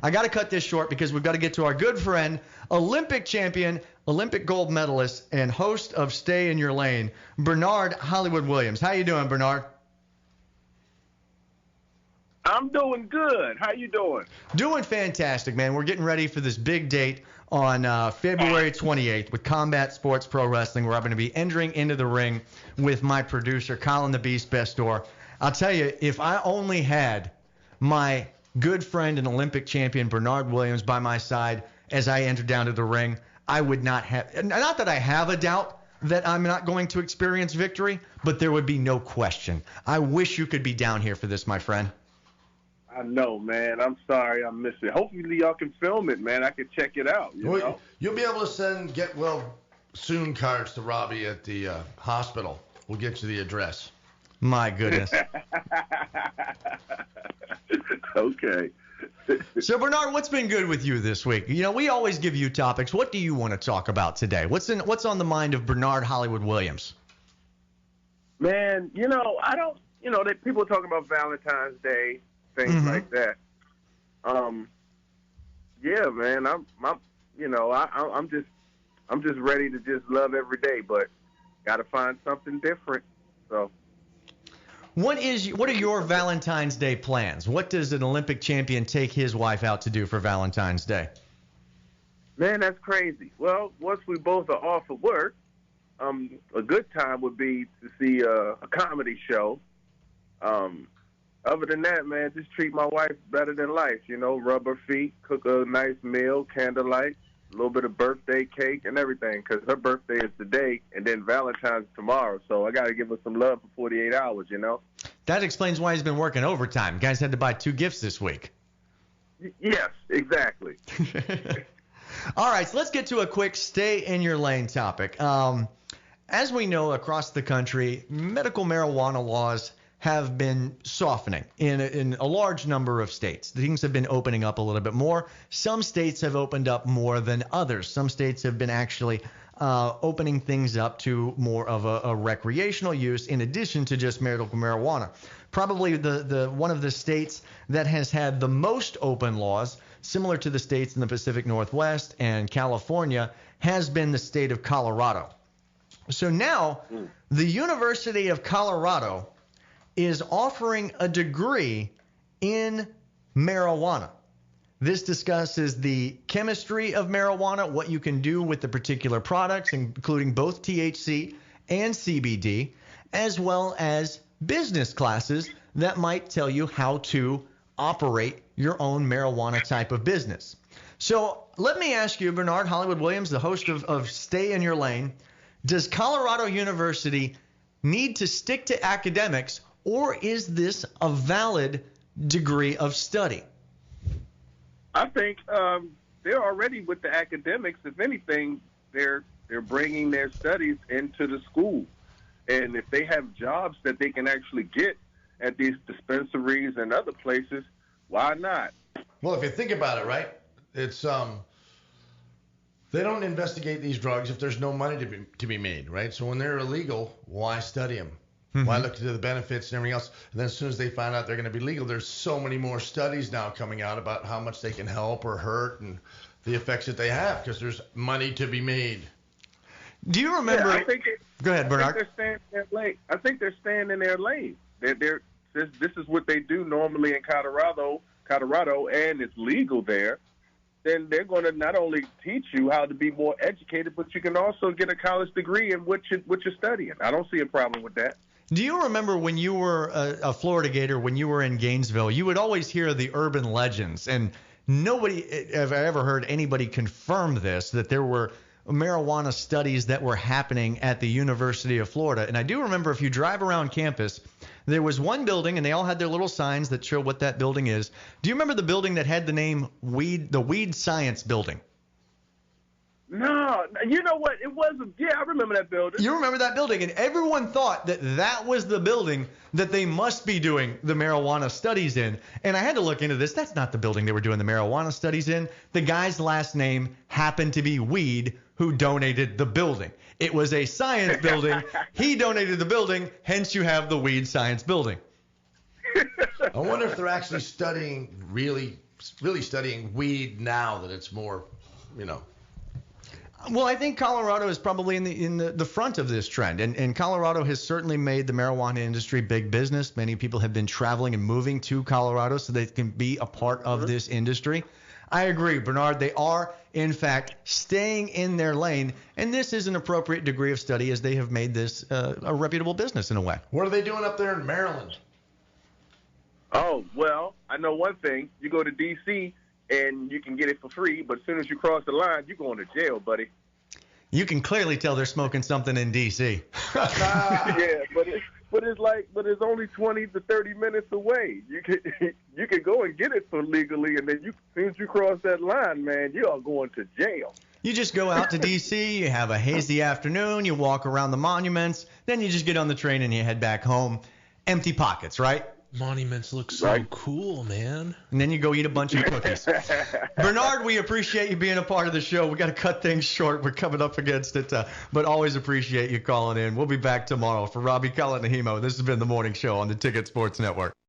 I got to cut this short because we've got to get to our good friend, Olympic champion, Olympic gold medalist, and host of Stay in Your Lane, Bernard Hollywood Williams. How you doing, Bernard? I'm doing good. How you doing? Doing fantastic, man. We're getting ready for this big date on February 28th with Combat Sports Pro Wrestling, where I'm going to be entering into the ring with my producer, Collin the Beast Bestor. I'll tell you, if I only had my good friend and Olympic champion Bernard Williams by my side as I enter down to the ring, I would not have, not that I have a doubt that I'm not going to experience victory, but there would be no question. I wish you could be down here for this, my friend. I know, man. I'm sorry I missed it. Hopefully y'all can film it, man. I can check it out. You know? You'll be able to get well soon cards to Robbie at the hospital. We'll get you the address. My goodness. Okay. So, Bernard, what's been good with you this week? You know, we always give you topics. What do you want to talk about today? What's on the mind of Bernard Hollywood Williams? Man, I don't, people talking about Valentine's Day, things like that. Yeah, man, I'm just ready to just love every day, but got to find something different. So. What are your Valentine's Day plans? What does an Olympic champion take his wife out to do for Valentine's Day? Man, that's crazy. Well, once we both are off of work, a good time would be to see a comedy show. Other than that, man, just treat my wife better than life. Rub her feet, cook a nice meal, candlelight, a little bit of birthday cake and everything, because her birthday is today and then Valentine's tomorrow. So I got to give her some love for 48 hours, That explains why he's been working overtime. Guys had to buy 2 gifts this week. Yes, exactly. All right, so let's get to a quick stay in your lane topic. As we know, across the country, medical marijuana laws have been softening in a large number of states. Things have been opening up a little bit more. Some states have opened up more than others. Some states have been actually opening things up to more of a recreational use in addition to just medical marijuana. Probably the one of the states that has had the most open laws, similar to the states in the Pacific Northwest and California, has been the state of Colorado. So now the University of Colorado is offering a degree in marijuana. This discusses the chemistry of marijuana, what you can do with the particular products, including both THC and CBD, as well as business classes that might tell you how to operate your own marijuana type of business. So let me ask you, Bernard Hollywood Williams, the host of Stay in Your Lane, does Colorado University need to stick to academics, or is this a valid degree of study? I think they're already with the academics. If anything, they're bringing their studies into the school. And if they have jobs that they can actually get at these dispensaries and other places, why not? Well, if you think about it, right, it's they don't investigate these drugs if there's no money to be made, right? So when they're illegal, why study them? Why look into the benefits and everything else? And then as soon as they find out they're going to be legal, there's so many more studies now coming out about how much they can help or hurt and the effects that they have because there's money to be made. Do you remember? Yeah, Go ahead, Bernard. I think they're staying in their lane. This is what they do normally in Colorado, and it's legal there. Then they're going to not only teach you how to be more educated, but you can also get a college degree in what you're studying. I don't see a problem with that. Do you remember when you were a Florida Gator, when you were in Gainesville, you would always hear the urban legends, and nobody have ever heard anybody confirm this, that there were marijuana studies that were happening at the University of Florida. And I do remember if you drive around campus, there was one building, and they all had their little signs that show what that building is. Do you remember the building that had the name the Weed Science Building? No, you know what? It wasn't. Yeah, I remember that building. You remember that building, and everyone thought that was the building that they must be doing the marijuana studies in. And I had to look into this. That's not the building they were doing the marijuana studies in. The guy's last name happened to be Weed, who donated the building. It was a science building. He donated the building, hence you have the Weed Science Building. I wonder if they're actually studying really really studying weed now that it's more, you know. Well, I think Colorado is probably in the front of this trend, and Colorado has certainly made the marijuana industry big business. Many people have been traveling and moving to Colorado so they can be a part of this industry. I agree, Bernard. They are, in fact, staying in their lane, and this is an appropriate degree of study as they have made this a reputable business in a way. What are they doing up there in Maryland? Oh, well, I know one thing. You go to D.C., and you can get it for free, but as soon as you cross the line, you're going to jail, buddy. You can clearly tell they're smoking something in D.C. Yeah, but it's only 20 to 30 minutes away. You can go and get it for legally, and then as soon as you cross that line, man, you are going to jail. You just go out to D.C., you have a hazy afternoon, you walk around the monuments, then you just get on the train and you head back home. Empty pockets, right? Monuments look so cool, man. And then you go eat a bunch of cookies. Bernard, we appreciate you being a part of the show. We got to cut things short. We're coming up against it, but always appreciate you calling in. We'll be back tomorrow. For Robbie, Collin, and Hemo, this has been The Morning Show on the Ticket Sports Network.